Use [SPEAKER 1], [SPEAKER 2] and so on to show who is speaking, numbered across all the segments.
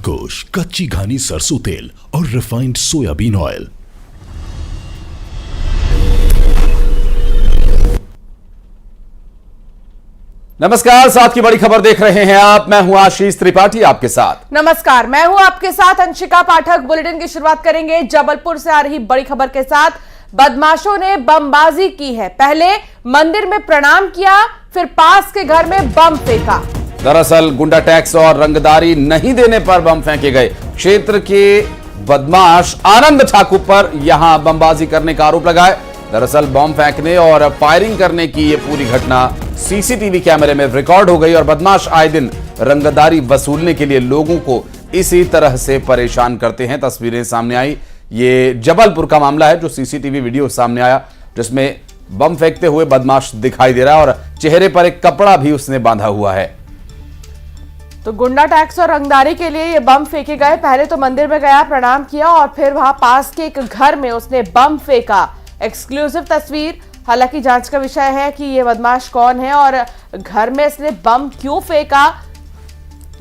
[SPEAKER 1] दिलकोश, कच्ची घानी सरसों तेल और रिफाइंड सोयाबीन ऑयल।
[SPEAKER 2] नमस्कार, साथ की बड़ी खबर देख रहे हैं आप। मैं हूं आशीष त्रिपाठी आपके साथ।
[SPEAKER 3] नमस्कार, मैं हूं आपके साथ अंशिका पाठक। बुलेटिन की शुरुआत करेंगे जबलपुर से आ रही बड़ी खबर के साथ। बदमाशों ने बमबाजी की है। पहले मंदिर में प्रणाम किया, फिर पास के घर में बम फेंका।
[SPEAKER 2] दरअसल गुंडा टैक्स और रंगदारी नहीं देने पर बम फेंके गए। क्षेत्र के बदमाश आनंद ठाकुर पर यहां बमबाजी करने का आरोप लगाए। दरअसल बम फेंकने और फायरिंग करने की यह पूरी घटना सीसीटीवी कैमरे में रिकॉर्ड हो गई और बदमाश आए दिन रंगदारी वसूलने के लिए लोगों को इसी तरह से परेशान करते हैं। तस्वीरें सामने आई, ये जबलपुर का मामला है जो सीसीटीवी वीडियो सामने आया, जिसमें बम फेंकते हुए बदमाश दिखाई दे रहा है और चेहरे पर एक कपड़ा भी उसने बांधा हुआ है।
[SPEAKER 3] तो गुंडा टैक्स और रंगदारी के लिए ये बम फेंके गए। पहले तो मंदिर में गया, प्रणाम किया और फिर वहां पास के एक घर में उसने बम फेंका। एक्सक्लूसिव तस्वीर। हालांकि जांच का विषय है कि ये बदमाश कौन है और घर में इसने बम क्यों फेंका।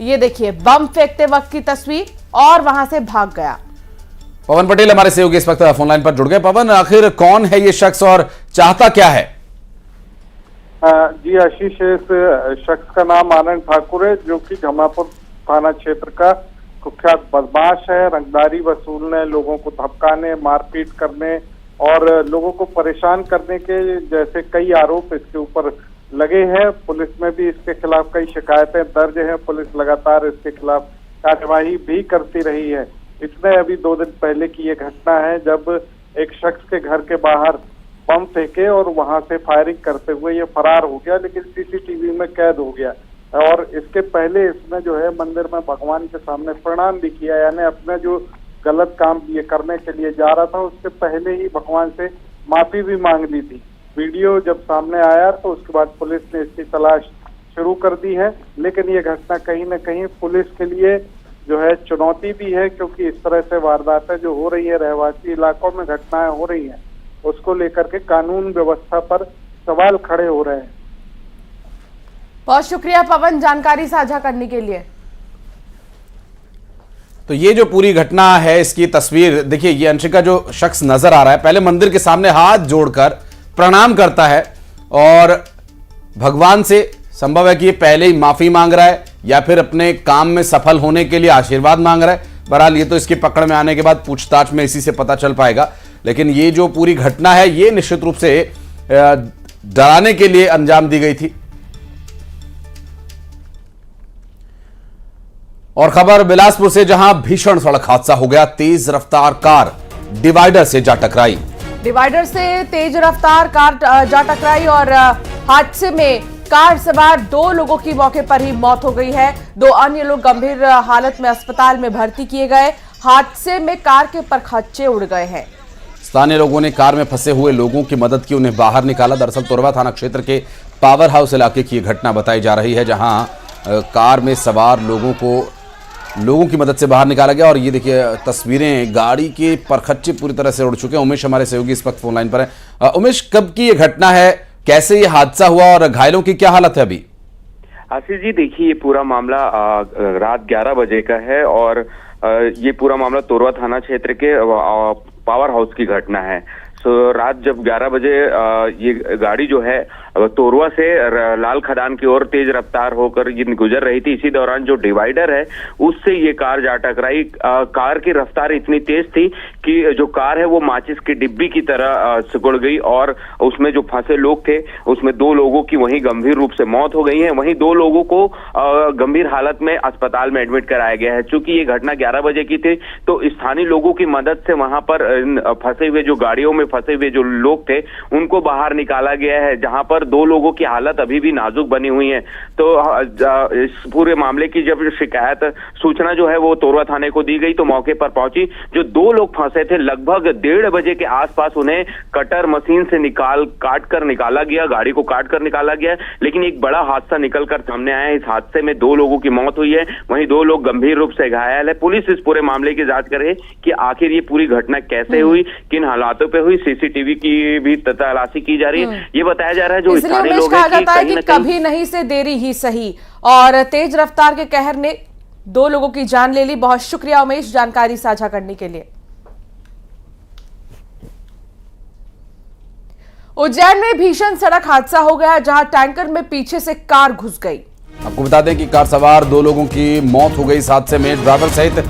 [SPEAKER 3] ये देखिए बम फेंकते वक्त की तस्वीर और वहां से भाग गया।
[SPEAKER 2] पवन पटेल हमारे सहयोगी इस वक्त फोनलाइन पर जुड़ गए। पवन, आखिर कौन है ये शख्स और चाहता क्या है?
[SPEAKER 4] जी आशीष, इस शख्स का नाम आनंद ठाकुर है जो कि जमापुर थाना क्षेत्र का कुख्यात बदमाश है। रंगदारी वसूलने, लोगों को धमकाने, मारपीट करने और लोगों को परेशान करने के जैसे कई आरोप इसके ऊपर लगे हैं। पुलिस में भी इसके खिलाफ कई शिकायतें दर्ज हैं। पुलिस लगातार इसके खिलाफ कार्यवाही भी करती रही है। इसमें अभी 2 दिन पहले की ये घटना है जब एक शख्स के घर के बाहर बम फेंके और वहां से फायरिंग करते हुए ये फरार हो गया, लेकिन सीसीटीवी में कैद हो गया। और इसके पहले इसने जो है मंदिर में भगवान के सामने प्रणाम भी किया, यानी अपने जो गलत काम ये करने के लिए जा रहा था उससे पहले ही भगवान से माफी भी मांग ली थी। वीडियो जब सामने आया तो उसके बाद पुलिस ने इसकी तलाश शुरू कर दी है, लेकिन ये घटना कहीं न कहीं पुलिस के लिए जो है चुनौती भी है, क्योंकि इस तरह से वारदातें जो हो रही है, रहवासी इलाकों में घटनाएं हो रही हैं, उसको लेकर के कानून व्यवस्था पर सवाल खड़े हो रहे हैं।
[SPEAKER 3] बहुत शुक्रिया पवन जानकारी साझा करने के लिए।
[SPEAKER 2] तो ये जो पूरी घटना है इसकी तस्वीर देखिए, ये अंशिका जो शख्स नजर आ रहा है पहले मंदिर के सामने हाथ जोड़कर प्रणाम करता है और भगवान से संभव है कि ये पहले ही माफी मांग रहा है या फिर अपने काम में सफल होने के लिए आशीर्वाद मांग रहा है। बहरहाल ये तो इसकी पकड़ में आने के बाद पूछताछ में इसी से पता चल पाएगा। लेकिन ये जो पूरी घटना है ये निश्चित रूप से डराने के लिए अंजाम दी गई थी। और खबर बिलासपुर से, जहां भीषण सड़क हादसा हो गया। तेज रफ्तार कार डिवाइडर से जा टकराई।
[SPEAKER 3] डिवाइडर से तेज रफ्तार कार जा टकराई और हादसे में कार सवार 2 लोगों की मौके पर ही मौत हो गई है। 2 अन्य लोग गंभीर हालत में अस्पताल में भर्ती किए गए। हादसे में कार के परखच्चे उड़ गए हैं।
[SPEAKER 2] स्थानीय लोगों ने कार में फंसे हुए लोगों की मदद की, उन्हें बाहर निकाला। दरअसल तोरवा थाना क्षेत्र के पावर हाउस इलाके की घटना बताई जा रही है, जहां कार में सवार लोगों की मदद से बाहर निकाला गया। और ये देखिए तस्वीरें, गाड़ी के परखच्चे पूरी तरह से उड़ चुके हैं। उमेश हमारे सहयोगी इस वक्त फोनलाइन पर है। उमेश, कब की ये घटना है, कैसे ये हादसा हुआ और घायलों की क्या हालत है अभी?
[SPEAKER 5] आशीष जी, देखिए ये पूरा मामला रात 11 बजे का है और ये पूरा मामला तोरवा थाना क्षेत्र के पावर हाउस की घटना है। रात जब 11 बजे ये गाड़ी जो है तोरवा से लाल खदान की ओर तेज रफ्तार होकर ये गुजर रही थी। इसी दौरान जो डिवाइडर है उससे ये कार जा टकराई। कार की रफ्तार इतनी तेज थी कि जो कार है वो माचिस की डिब्बी की तरह सिकुड़ गई और उसमें जो फंसे लोग थे उसमें 2 लोगों की वहीं गंभीर रूप से मौत हो गई है। वहीं 2 लोगों को गंभीर हालत में अस्पताल में एडमिट कराया गया है। चूंकि ये घटना 11 बजे की थी तो स्थानीय लोगों की मदद से वहां पर फंसे हुए जो गाड़ियों में फंसे हुए जो लोग थे उनको बाहर निकाला गया है, जहां पर 2 लोगों की हालत अभी भी नाजुक बनी हुई है। तो इस पूरे मामले की जब शिकायत सूचना जो है वो तोरवा थाने को दी गई तो मौके पर पहुंची जो 2 लोग फंसे थे, लगभग 1:30 बजे के आसपास उन्हें कटर मशीन से काट कर निकाला गया, गाड़ी को काट कर निकाला गया। लेकिन एक बड़ा हादसा निकलकर सामने आया। इस हादसे में 2 लोगों की मौत हुई है, वहीं 2 लोग गंभीर रूप से घायल है। पुलिस इस पूरे मामले की जांच कर रही है कि आखिर ये पूरी घटना कैसे हुई, किन हालातों पे हुई। सीसीटीवी की भी तलाशी की जा रही है। ये बताया जा रहा है जो स्थानीय लोग
[SPEAKER 3] कहा जाता है कि कभी नहीं से देरी ही सही और तेज रफ्तार के कहर ने 2 लोगों की जान ले ली। बहुत शुक्रिया उमेश जानकारी साझा करने के लिए। उज्जैन में भीषण सड़क हादसा हो गया जहां टैंकर में पीछे से कार घुस गई।
[SPEAKER 2] आपको बता दें कि कार सवार 2 लोगों की मौत हो गई इस हादसे में। ड्राइवर सहित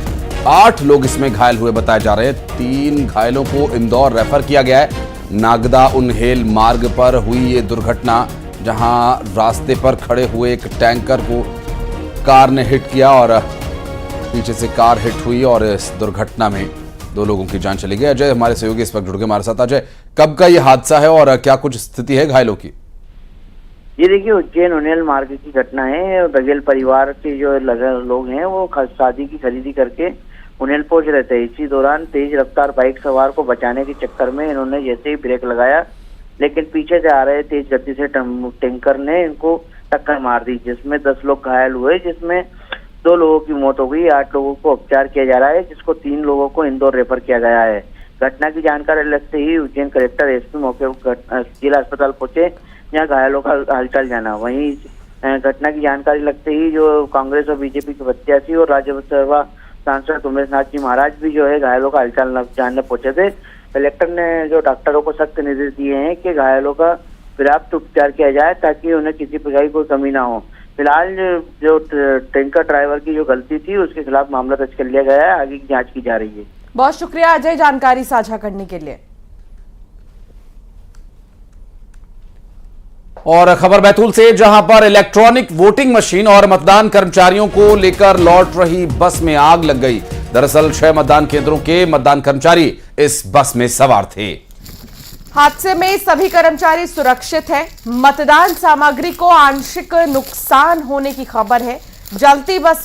[SPEAKER 2] 8 लोग इसमें घायल हुए बताए जा रहे हैं। 3 घायलों को इंदौर रेफर किया गया है। नागदा उन्हेल मार्ग पर हुई ये दुर्घटना, जहां रास्ते पर खड़े हुए एक टैंकर को कार ने हिट किया और पीछे से कार हिट हुई और इस दुर्घटना में 2 लोगों की जान चली गई। अजय हमारे सहयोगी इस वक्त जुड़ गए हमारे साथ। अजय, कब का ये हादसा है और क्या कुछ स्थिति है घायलों की?
[SPEAKER 6] ये देखिए, उज्जैन उन्हेल मार्ग की घटना है। बघेल परिवार के जो लोग हैं वो शादी की खरीदी करके उन्हेल पहुंच रहे थे। इसी दौरान तेज रफ्तार बाइक सवार को बचाने के चक्कर में इन्होंने जैसे ही ब्रेक लगाया, लेकिन पीछे से आ रहे तेज गति से टैंकर ने इनको टक्कर मार दी, जिसमें 10 लोग घायल हुए, जिसमें 2 लोगों की मौत हो गई। 8 लोगों को उपचार किया जा रहा है, जिसको 3 लोगों को इंदौर रेफर किया गया है। घटना की जानकारी लगते ही उज्जैन कलेक्टर एसपी मौके पर जिला अस्पताल पहुंचे, जहाँ घायलों का हालचाल जाना। वहीं घटना की जानकारी लगते ही जो कांग्रेस और बीजेपी के प्रत्याशी और राज्यसभा सांसद उमेश नाथ जी महाराज भी जो है घायलों का हालचाल जानने पहुंचे थे। कलेक्टर ने जो डॉक्टरों को सख्त निर्देश दिए हैं कि घायलों का पर्याप्त उपचार किया जाए ताकि उन्हें किसी प्रकार की कोई कमी ना हो। फिलहाल जो टैंकर ड्राइवर की जो गलती थी उसके खिलाफ मामला दर्ज कर लिया गया है। आगे की जांच की जा रही है।
[SPEAKER 3] बहुत शुक्रिया अजय जानकारी साझा करने के लिए।
[SPEAKER 2] और खबर बैतूल से, जहां पर इलेक्ट्रॉनिक वोटिंग मशीन और मतदान कर्मचारियों को लेकर लौट रही बस में आग लग गई। दरअसल 6 मतदान केंद्रों के मतदान कर्मचारी इस बस में सवार थे।
[SPEAKER 3] हादसे में सभी कर्मचारी सुरक्षित हैं। मतदान सामग्री को आंशिक नुकसान होने की खबर है। जलती बस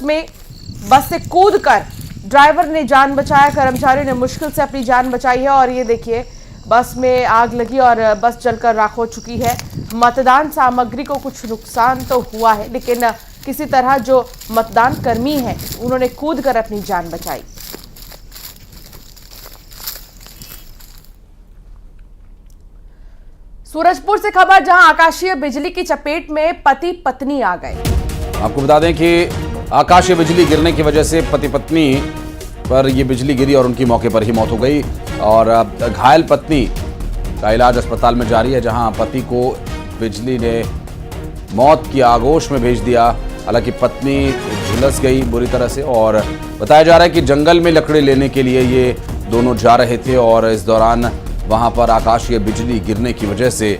[SPEAKER 3] से कूदकर ड्राइवर ने जान बचाया। कर्मचारियों ने मुश्किल से अपनी जान बचाई है। और ये देखिए, बस में आग लगी और बस जलकर राख हो चुकी है। मतदान सामग्री को कुछ नुकसान तो हुआ है, लेकिन किसी तरह जो मतदान कर्मी हैं उन्होंने कूदकर अपनी जान बचाई। सूरजपुर से खबर, जहां आकाशीय बिजली की चपेट में पति पत्नी आ गए।
[SPEAKER 2] आपको बता दें कि आकाशीय बिजली गिरने की वजह से पति पत्नी पर यह बिजली गिरी और उनकी मौके पर ही मौत हो गई। और घायल पत्नी का इलाज अस्पताल में जारी है, जहां पति को बिजली ने मौत की आगोश में भेज दिया। हालांकि पत्नी झुलस गई बुरी तरह से और बताया जा रहा है कि जंगल में लकड़ी लेने के लिए ये दोनों जा रहे थे और इस दौरान वहां पर आकाशीय बिजली गिरने की वजह से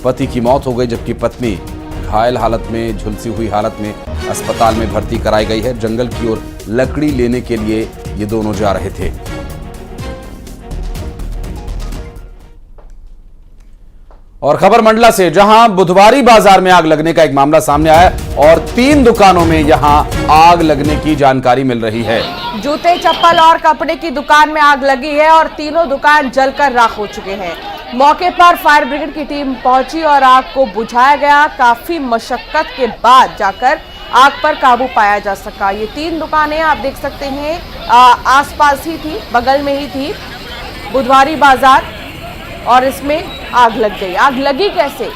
[SPEAKER 2] पति की मौत हो गई, जबकि पत्नी घायल हालत में, झुलसी हुई हालत में अस्पताल में भर्ती कराई गई है। जंगल की ओर लकड़ी लेने के लिए ये दोनों जा रहे थे। और खबर मंडला से, जहां बुधवारी बाजार में आग लगने का एक मामला सामने आया और 3 दुकानों में यहां आग लगने की जानकारी मिल रही है।
[SPEAKER 3] जूते, चप्पल और कपड़े की दुकान में आग लगी है और तीनों दुकान जलकर राख हो चुके हैं। मौके पर फायर ब्रिगेड की टीम पहुंची और आग को बुझाया गया। काफी मशक्कत के बाद जाकर आग पर काबू पाया जा सका। ये 3 दुकानें आप देख सकते हैं आसपास ही थी, बगल में ही थी बुधवारी बाजार, और इसमें आग लग गई। आग लगी कैसे,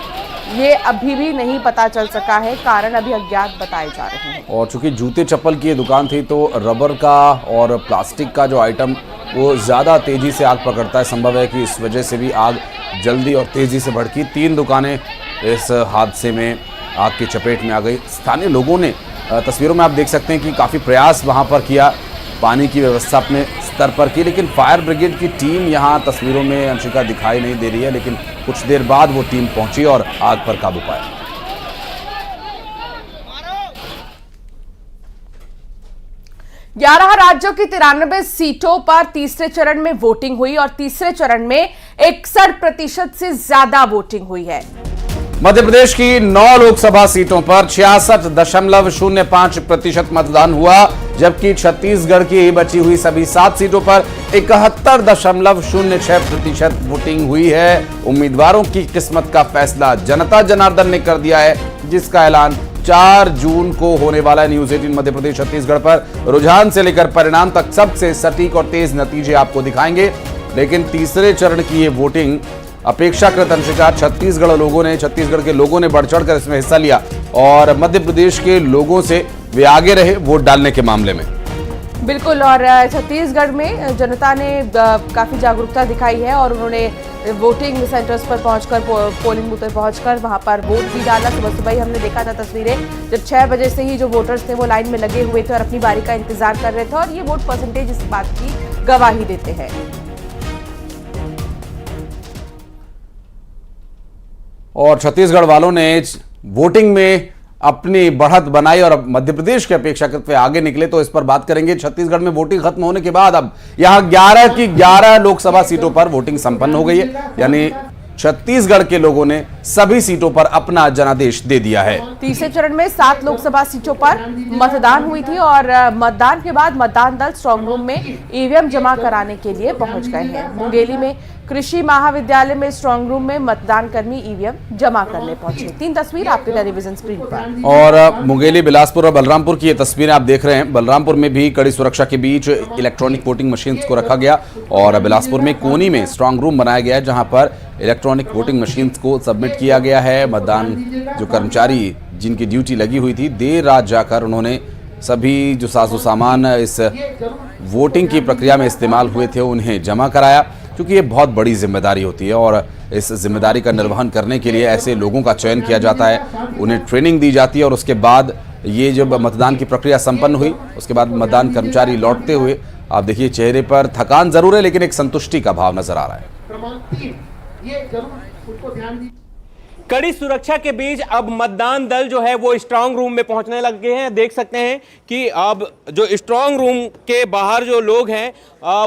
[SPEAKER 3] ये अभी भी नहीं पता चल सका है। कारण अभी अज्ञात बताए जा रहे हैं।
[SPEAKER 2] और चूंकि जूते चप्पल की ये दुकान थी तो रबर का और प्लास्टिक का जो आइटम वो ज़्यादा तेज़ी से आग पकड़ता है। संभव है कि इस वजह से भी आग जल्दी और तेज़ी से भड़की। 3 दुकानें इस हादसे में आग की चपेट में आ गई। स्थानीय लोगों ने, तस्वीरों में आप देख सकते हैं कि काफ़ी प्रयास वहाँ पर किया, पानी की व्यवस्था अपने स्तर पर की, लेकिन फायर ब्रिगेड की टीम यहाँ तस्वीरों में अंशिका दिखाई नहीं दे रही है। लेकिन कुछ देर बाद वो टीम पहुंची और आग पर काबू पाया।
[SPEAKER 3] 11 राज्यों की 93 सीटों पर तीसरे चरण में वोटिंग हुई और तीसरे चरण में 61% से ज्यादा वोटिंग हुई है।
[SPEAKER 2] मध्य प्रदेश की 9 लोकसभा सीटों पर 66.05% मतदान हुआ, जबकि छत्तीसगढ़ की बची हुई सभी 7 सीटों पर 71.06% वोटिंग हुई है। उम्मीदवारों की किस्मत का फैसला जनता जनार्दन ने कर दिया है, जिसका ऐलान 4 जून को होने वाला है। न्यूज 18 मध्य प्रदेश छत्तीसगढ़ पर रुझान से लेकर परिणाम तक सबसे सटीक और तेज नतीजे आपको दिखाएंगे। लेकिन तीसरे चरण की ये वोटिंग अपेक्षाकृत अंशिका छत्तीसगढ़ के लोगों ने बढ़ चढ़कर इसमें हिस्सा लिया और मध्य प्रदेश के लोगों से वे आगे रहे वोट डालने के मामले में।
[SPEAKER 3] बिल्कुल, और छत्तीसगढ़ में जनता ने काफी जागरूकता दिखाई है और उन्होंने वोटिंग सेंटर्स पर पहुंचकर, पोलिंग बूथ पर पहुंचकर वहां पर वोट भी डाला। सुबह सुबह ही हमने देखा था तस्वीरें, जब 6 बजे से ही जो वोटर्स थे वो लाइन में लगे हुए थे और अपनी बारी का इंतजार कर रहे थे और ये वोट परसेंटेज इस बात की गवाही देते हैं।
[SPEAKER 2] और छत्तीसगढ़ वालों ने वोटिंग में अपनी बढ़त बनाई और अब मध्य प्रदेश के अपेक्षाकृत वे आगे निकले, तो इस पर बात करेंगे। छत्तीसगढ़ में वोटिंग खत्म होने के बाद अब यहां 11 की 11 लोकसभा सीटों पर वोटिंग संपन्न हो गई है, यानी छत्तीसगढ़ के लोगों ने सभी सीटों पर अपना जनादेश दे दिया है।
[SPEAKER 3] तीसरे चरण में 7 लोकसभा सीटों पर मतदान हुई थी और मतदान के बाद मतदान दल स्ट्रांग रूम में ईवीएम जमा कराने के लिए पहुंच गए हैं। मुंगेली में कृषि महाविद्यालय में स्ट्रांग रूम में मतदान कर्मी ईवीएम जमा करने पहुंचे। 3 तस्वीर आपके टेलीविजन स्क्रीन पर।
[SPEAKER 2] और मुंगेली, बिलासपुर और बलरामपुर की ये तस्वीरें आप देख रहे हैं। बलरामपुर में भी कड़ी सुरक्षा के बीच इलेक्ट्रॉनिक वोटिंग मशीन को रखा गया और बिलासपुर में कोनी में स्ट्रांग रूम बनाया गया है, जहां पर इलेक्ट्रॉनिक वोटिंग मशीन को सबमिट किया गया है। मतदान जो कर्मचारी जिनकी ड्यूटी लगी हुई थी, देर रात जाकर उन्होंने सभी जो साजो सामान इस वोटिंग की प्रक्रिया में इस्तेमाल हुए थे उन्हें जमा कराया, क्योंकि ये बहुत बड़ी जिम्मेदारी होती है और इस जिम्मेदारी का निर्वहन करने के लिए ऐसे लोगों का चयन किया जाता है, उन्हें ट्रेनिंग दी जाती है और उसके बाद ये जब मतदान की प्रक्रिया संपन्न हुई उसके बाद मतदान कर्मचारी लौटते हुए आप देखिए चेहरे पर थकान जरूर है लेकिन एक संतुष्टि का भाव नजर आ रहा है।
[SPEAKER 7] कड़ी सुरक्षा के बीच अब मतदान दल जो है वो स्ट्रांग रूम में पहुंचने लग गए हैं। देख सकते हैं कि अब जो स्ट्रांग रूम के बाहर जो लोग हैं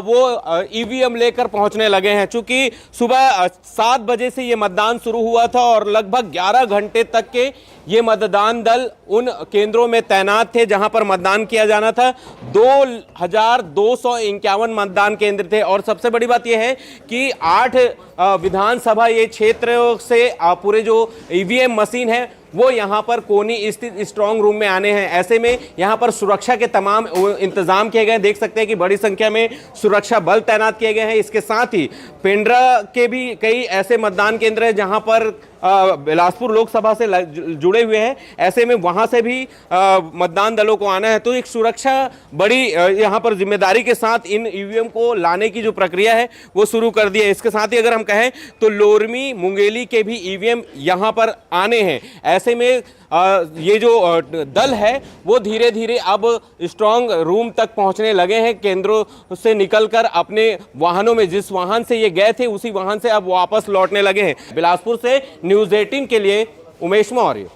[SPEAKER 7] वो ईवीएम लेकर पहुंचने लगे हैं। चूंकि सुबह 7 बजे से ये मतदान शुरू हुआ था और लगभग 11 घंटे तक के ये मतदान दल उन केंद्रों में तैनात थे जहां पर मतदान किया जाना था। 2251 मतदान केंद्र थे और सबसे बड़ी बात यह है कि 8 विधानसभा ये क्षेत्र से पूरे जो ईवीएम मशीन है वो यहाँ पर कोनी स्थित स्ट्रांग रूम में आने हैं। ऐसे में यहाँ पर सुरक्षा के तमाम इंतजाम किए गए। देख सकते हैं कि बड़ी संख्या में सुरक्षा बल तैनात किए गए हैं। इसके साथ ही पेंड्रा के भी कई ऐसे मतदान केंद्र हैं जहाँ पर बिलासपुर लोकसभा से जुड़े हुए हैं। ऐसे में वहाँ से भी मतदान दलों को आना है, तो एक सुरक्षा बड़ी यहाँ पर जिम्मेदारी के साथ इन ईवीएम को लाने की जो प्रक्रिया है वो शुरू कर दी है। इसके साथ ही अगर हम कहें तो लोरमी, मुंगेली के भी ईवीएम यहाँ पर आने हैं। ऐसे में ये जो दल है वो धीरे धीरे अब स्ट्रांग रूम तक पहुंचने लगे हैं। केंद्रों से निकलकर अपने वाहनों में, जिस वाहन से ये गए थे उसी वाहन से अब वापस लौटने लगे हैं। बिलासपुर से न्यूज़ 18 के लिए उमेश मौर्य।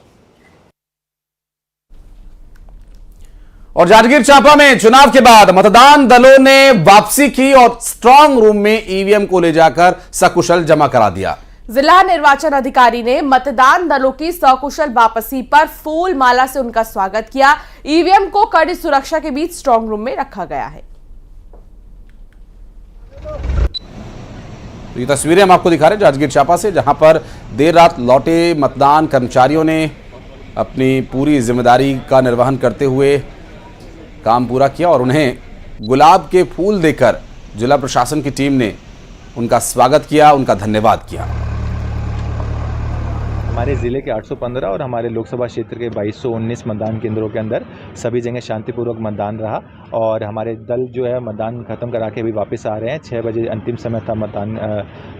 [SPEAKER 2] और जांजगीर चांपा में चुनाव के बाद मतदान दलों ने वापसी की और स्ट्रांग रूम में ईवीएम को ले जाकर सकुशल जमा करा दिया।
[SPEAKER 3] जिला निर्वाचन अधिकारी ने मतदान दलों की सकुशल वापसी पर फूल माला से उनका स्वागत किया। ईवीएम को कड़ी सुरक्षा के बीच स्ट्रांग रूम में रखा गया है।
[SPEAKER 2] ये तस्वीरें हम आपको दिखा रहे हैं जांजगीर चांपा से, जहां पर देर रात लौटे मतदान कर्मचारियों ने अपनी पूरी जिम्मेदारी का निर्वहन करते हुए काम पूरा किया और उन्हें गुलाब के फूल देकर जिला प्रशासन की टीम ने उनका स्वागत किया, उनका धन्यवाद किया।
[SPEAKER 8] हमारे ज़िले के 815 और हमारे लोकसभा क्षेत्र के 2219 मतदान केंद्रों के अंदर सभी जगह शांतिपूर्वक मतदान रहा और हमारे दल जो है मतदान खत्म करा के अभी वापस आ रहे हैं। 6 बजे अंतिम समय था मतदान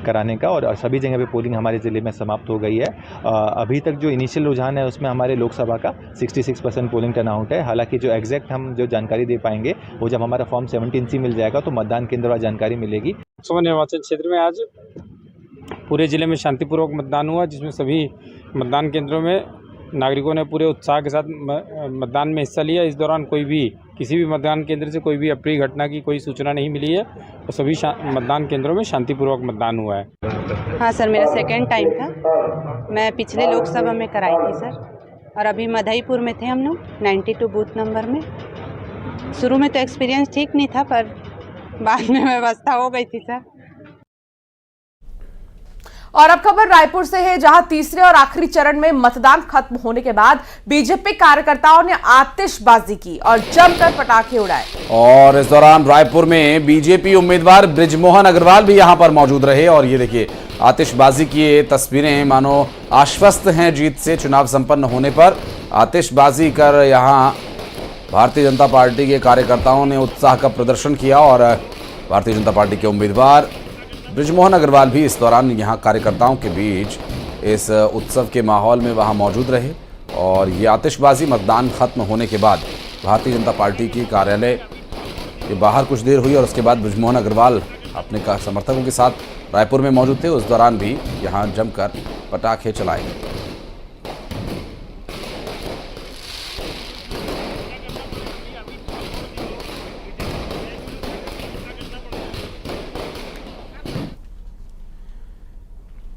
[SPEAKER 8] कराने का और सभी जगह पे पोलिंग हमारे ज़िले में समाप्त हो गई है। अभी तक जो इनिशियल रुझान है उसमें हमारे लोकसभा का 66% पोलिंग टर्नआउट है। हालांकि जो एग्जैक्ट हम जो जानकारी दे पाएंगे वो जब हमारा फॉर्म 17C मिल जाएगा तो मतदान केंद्र वाली जानकारी मिलेगी।
[SPEAKER 9] लोकसभा निर्वाचन क्षेत्र में आज पूरे जिले में शांतिपूर्वक मतदान हुआ, जिसमें सभी मतदान केंद्रों में नागरिकों ने पूरे उत्साह के साथ मतदान में हिस्सा लिया। इस दौरान कोई भी किसी भी मतदान केंद्र से कोई भी अप्रिय घटना की कोई सूचना नहीं मिली है और सभी मतदान केंद्रों में शांतिपूर्वक मतदान हुआ है।
[SPEAKER 10] हाँ सर, मेरा सेकंड टाइम था। मैं पिछले लोकसभा में कराई थी सर और अभी मधईपुर में थे हम लोग 92 बूथ नंबर में। शुरू में तो एक्सपीरियंस ठीक नहीं था पर बाद में व्यवस्था हो गई थी सर।
[SPEAKER 3] और अब खबर रायपुर से है, जहां तीसरे और आखिरी चरण में मतदान खत्म होने के बाद बीजेपी कार्यकर्ताओं ने आतिशबाजी की और जमकर पटाखे उड़ाए।
[SPEAKER 2] और इस दौरान रायपुर में बीजेपी उम्मीदवार बृजमोहन अग्रवाल भी यहां पर मौजूद रहे और ये देखिए आतिशबाजी की ये तस्वीरें मानो आश्वस्त हैं जीत से। चुनाव संपन्न होने पर आतिशबाजी कर यहां भारतीय जनता पार्टी के कार्यकर्ताओं ने उत्साह का प्रदर्शन किया और भारतीय जनता पार्टी के उम्मीदवार बृजमोहन अग्रवाल भी इस दौरान यहां कार्यकर्ताओं के बीच इस उत्सव के माहौल में वहां मौजूद रहे। और ये आतिशबाजी मतदान खत्म होने के बाद भारतीय जनता पार्टी की कार्यालय के बाहर कुछ देर हुई और उसके बाद बृजमोहन अग्रवाल अपने समर्थकों के साथ रायपुर में मौजूद थे। उस दौरान भी यहां जमकर पटाखे चलाए गए।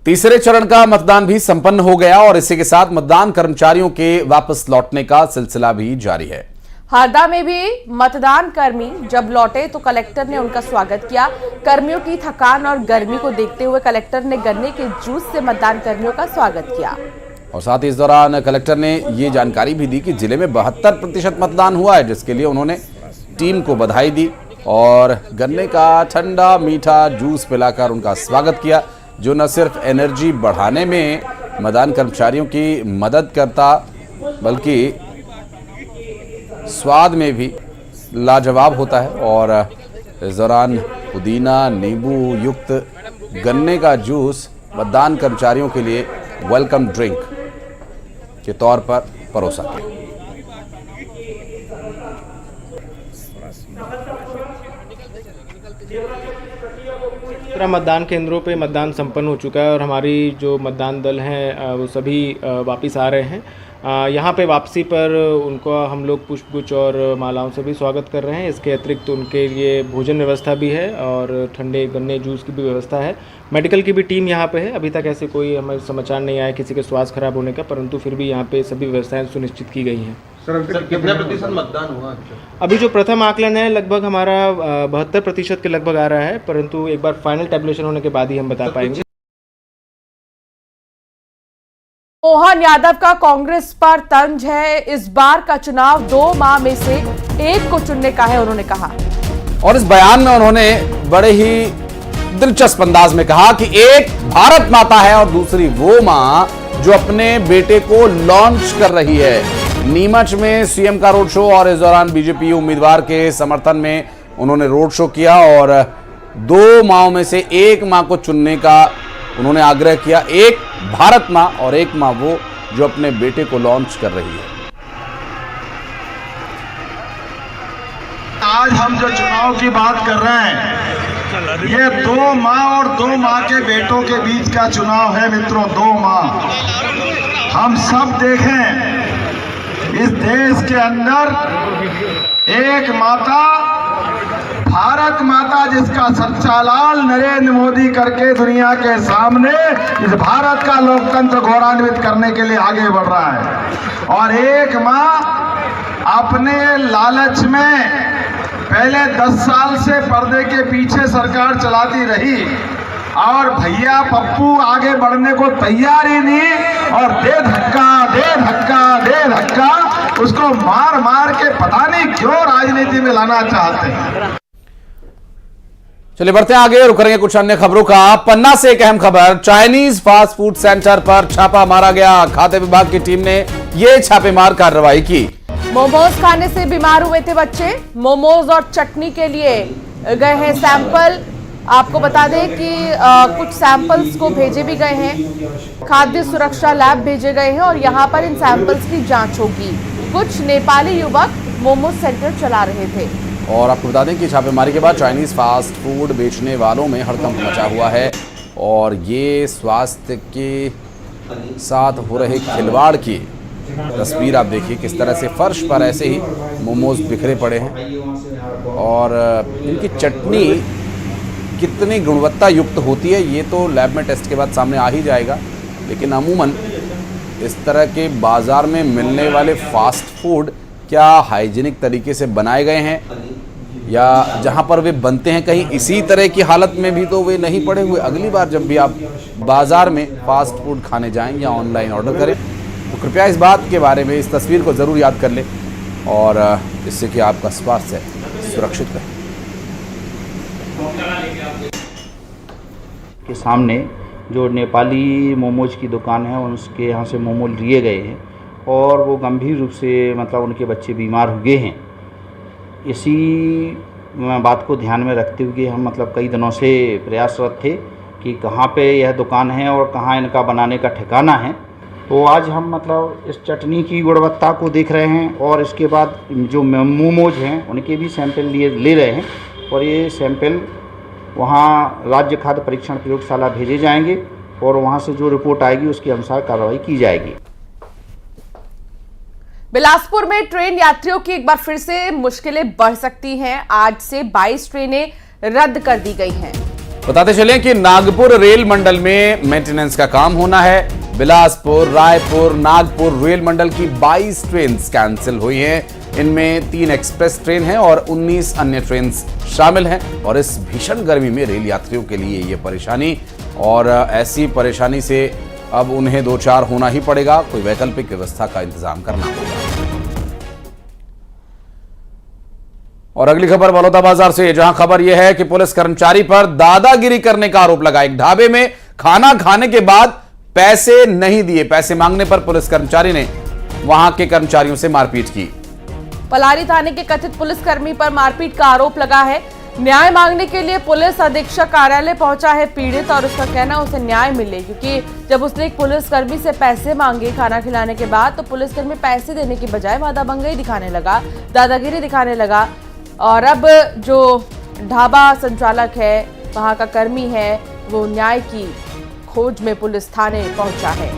[SPEAKER 2] तीसरे चरण का मतदान भी संपन्न हो गया और इसी के साथ मतदान कर्मचारियों के वापस लौटने का सिलसिला भी जारी है।
[SPEAKER 3] हरदा में भी मतदान कर्मी जब लौटे तो कलेक्टर ने उनका स्वागत किया। कर्मियों की थकान और गर्मी को देखते हुए कलेक्टर ने गन्ने के जूस से मतदान कर्मियों का स्वागत किया।
[SPEAKER 2] और साथ ही इस दौरान कलेक्टर ने ये जानकारी भी दी कि जिले में 72% मतदान हुआ है, जिसके लिए उन्होंने टीम को बधाई दी और गन्ने का ठंडा मीठा जूस पिलाकर उनका स्वागत किया, जो न सिर्फ एनर्जी बढ़ाने में मतदान कर्मचारियों की मदद करता बल्कि स्वाद में भी लाजवाब होता है। और इस दौरान पुदीना नींबू युक्त गन्ने का जूस मतदान कर्मचारियों के लिए वेलकम ड्रिंक के तौर पर परोसा गया।
[SPEAKER 11] मतदान केंद्रों पे मतदान संपन्न हो चुका है और हमारी जो मतदान दल हैं वो सभी वापस आ रहे हैं। यहाँ पे वापसी पर उनको हम लोग पुष्पगुच्छ और मालाओं से भी स्वागत कर रहे हैं। इसके अतिरिक्त उनके लिए भोजन व्यवस्था भी है और ठंडे गन्ने जूस की भी व्यवस्था है। मेडिकल की भी टीम यहाँ पे है। अभी तक ऐसे कोई हमें समाचार नहीं आया किसी के स्वास्थ्य खराब होने का, परंतु फिर भी यहाँ पे सभी व्यवस्थाएं सुनिश्चित की गई हैं।
[SPEAKER 12] सर कितने प्रतिशत मतदान हुआ?
[SPEAKER 11] अभी जो प्रथम आकलन है लगभग हमारा 72% के लगभग आ रहा है, परंतु एक बार फाइनल टैबुलेशन होने के बाद ही हम बता पाएंगे।
[SPEAKER 3] मोहन यादव का कांग्रेस पर तंज है। इस बार का चुनाव 2 माह में से एक को चुनने का है, उन्होंने कहा।
[SPEAKER 2] और इस बयान में उन्होंने बड़े ही दिलचस्प अंदाज में कहा कि एक भारत माता है और दूसरी वो मां जो अपने बेटे को लॉन्च कर रही है। नीमच में सीएम का रोड शो और इस दौरान बीजेपी उम्मीदवार के समर्थन में उन्होंने रोड शो किया और 2 माओं में से एक मां को चुनने का उन्होंने आग्रह किया। एक भारत मां और एक मां वो जो अपने बेटे को लॉन्च कर रही है।
[SPEAKER 13] आज हम जो चुनाव की बात कर रहे हैं ये 2 माँ और 2 माँ के बेटों के बीच का चुनाव है मित्रों। 2 माँ हम सब देखें इस देश के अंदर एक माता भारत माता जिसका सच्चा लाल नरेंद्र मोदी करके दुनिया के सामने इस भारत का लोकतंत्र गौरवान्वित करने के लिए आगे बढ़ रहा है। और एक माँ अपने लालच में पहले 10 साल से पर्दे के पीछे सरकार चलाती रही और भैया पप्पू आगे बढ़ने को तैयार ही नहीं और दे धक्का दे धक्का दे धक्का उसको मार मार के पता नहीं क्यों राजनीति में लाना चाहते हैं।
[SPEAKER 2] चलिए बढ़ते हैं आगे, रुक करेंगे कुछ अन्य खबरों का। पन्ना से एक अहम खबर, चाइनीज फास्ट फूड सेंटर पर छापा मारा गया। खाद्य विभाग की टीम ने यह छापेमार कार्रवाई की।
[SPEAKER 3] मोमोज खाने से बीमार हुए थे बच्चे। मोमोज और चटनी के लिए गए हैं सैंपल। आपको बता दें कि कुछ सैंपल्स को भेजे भी गए हैं, खाद्य सुरक्षा लैब भेजे गए हैं और यहां पर इन सैंपल्स की जांच होगी। कुछ नेपाली युवक मोमोज सेंटर चला रहे थे।
[SPEAKER 2] और आपको बता दें कि छापेमारी के बाद चाइनीज फास्ट फूड बेचने वालों में हड़कंप मचा हुआ है और ये स्वास्थ्य के साथ हो रहे खिलवाड़ की तस्वीर आप देखिए। किस तरह से फर्श पर ऐसे ही मोमोज बिखरे पड़े हैं और इनकी चटनी कितनी गुणवत्ता युक्त होती है ये तो लैब में टेस्ट के बाद सामने आ ही जाएगा। लेकिन अमूमन इस तरह के बाज़ार में मिलने वाले फास्ट फूड क्या हाइजीनिक तरीके से बनाए गए हैं या जहां पर वे बनते हैं कहीं इसी तरह की हालत में भी तो वे नहीं पड़े हुए। अगली बार जब भी आप बाज़ार में फास्ट फूड खाने जाएं या ऑनलाइन ऑर्डर करें तो कृपया इस बात के बारे में, इस तस्वीर को ज़रूर याद कर लें और इससे कि आपका स्वास्थ्य सुरक्षित रहे।
[SPEAKER 14] के सामने जो नेपाली मोमोज की दुकान है उसके यहाँ से मोमो लिए गए हैं और वो गंभीर रूप से मतलब उनके बच्चे बीमार हुए हैं। इसी बात को ध्यान में रखते हुए हम मतलब कई दिनों से प्रयासरत थे कि कहाँ पे यह दुकान है और कहाँ इनका बनाने का ठिकाना है। तो आज हम मतलब इस चटनी की गुणवत्ता को देख रहे हैं और इसके बाद जो मोमोज हैं उनके भी सैंपल ले रहे हैं और ये सैंपल वहाँ राज्य खाद्य परीक्षण प्रयोगशाला भेजे जाएंगे और वहाँ से जो रिपोर्ट आएगी उसके अनुसार कार्रवाई की जाएगी।
[SPEAKER 3] बिलासपुर में ट्रेन यात्रियों की एक बार फिर से मुश्किलें बढ़ सकती हैं। आज से 22 ट्रेनें रद्द कर दी गई हैं।
[SPEAKER 2] बताते चलें कि नागपुर रेल मंडल में मेंटेनेंस का काम होना है। बिलासपुर, रायपुर, नागपुर रेल मंडल की 22 ट्रेन कैंसिल हुई हैं। इनमें 3 एक्सप्रेस ट्रेन हैं और 19 अन्य ट्रेन शामिल हैं। और इस भीषण गर्मी में रेल यात्रियों के लिए ये परेशानी, और ऐसी परेशानी से अब उन्हें दो चार होना ही पड़ेगा। कोई वैकल्पिक व्यवस्था का इंतजाम करना होगा। और अगली खबर बलौदाबाजार से, जहां खबर यह है कि पुलिस कर्मचारी पर दादागिरी करने का आरोप लगा। एक ढाबे में खाना खाने के बाद पैसे नहीं दिए, पैसे मांगने पर पुलिस कर्मचारी ने वहां के कर्मचारियों से मारपीट की।
[SPEAKER 3] पलारी थाने के कथित पुलिसकर्मी पर मारपीट का आरोप लगा है। न्याय मांगने के लिए पुलिस अधीक्षक कार्यालय पहुंचा है पीड़ित, और उसका कहना उसे न्याय मिले, क्योंकि जब उसने एक पुलिसकर्मी से पैसे मांगे खाना खिलाने के बाद, तो पुलिसकर्मी पैसे देने की बजाय वादाबंगई दिखाने लगा, दादागिरी दिखाने लगा। और अब जो ढाबा संचालक है, वहां का कर्मी है, वो न्याय की खोज में पुलिस थाने पहुंचा है।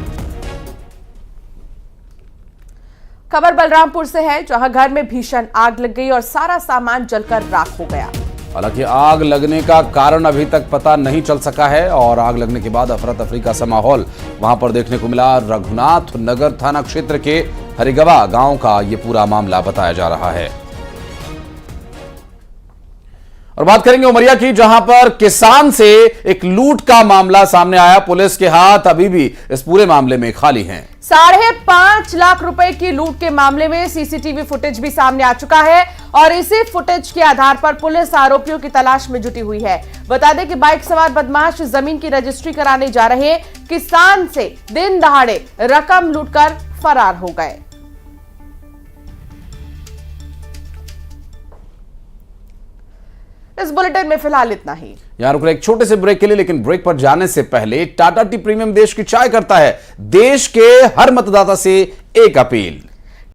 [SPEAKER 3] खबर बलरामपुर से है, जहां घर में भीषण आग लग गई और सारा सामान जलकर राख हो गया।
[SPEAKER 2] हालांकि आग लगने का कारण अभी तक पता नहीं चल सका है और आग लगने के बाद अफरा तफरी का सा माहौल वहां पर देखने को मिला। रघुनाथ नगर थाना क्षेत्र के हरिगवा गांव का ये पूरा मामला बताया जा रहा है। और बात करेंगे उमरिया की, जहां पर किसान से एक लूट का मामला सामने आया। पुलिस के हाथ अभी भी इस पूरे मामले में खाली हैं।
[SPEAKER 3] 5.5 लाख रुपए की लूट के मामले में सीसीटीवी फुटेज भी सामने आ चुका है और इसी फुटेज के आधार पर पुलिस आरोपियों की तलाश में जुटी हुई है। बता दें कि बाइक सवार बदमाश जमीन की रजिस्ट्री कराने जा रहे किसान से दिन दहाड़े रकम लूटकर फरार हो गए। इस बुलेटिन में फिलहाल इतना ही।
[SPEAKER 2] यहां रुक रहे एक छोटे से ब्रेक के लिए, लेकिन ब्रेक पर जाने से पहले टाटा टी प्रीमियम देश की चाय करता है देश के हर मतदाता से एक अपील।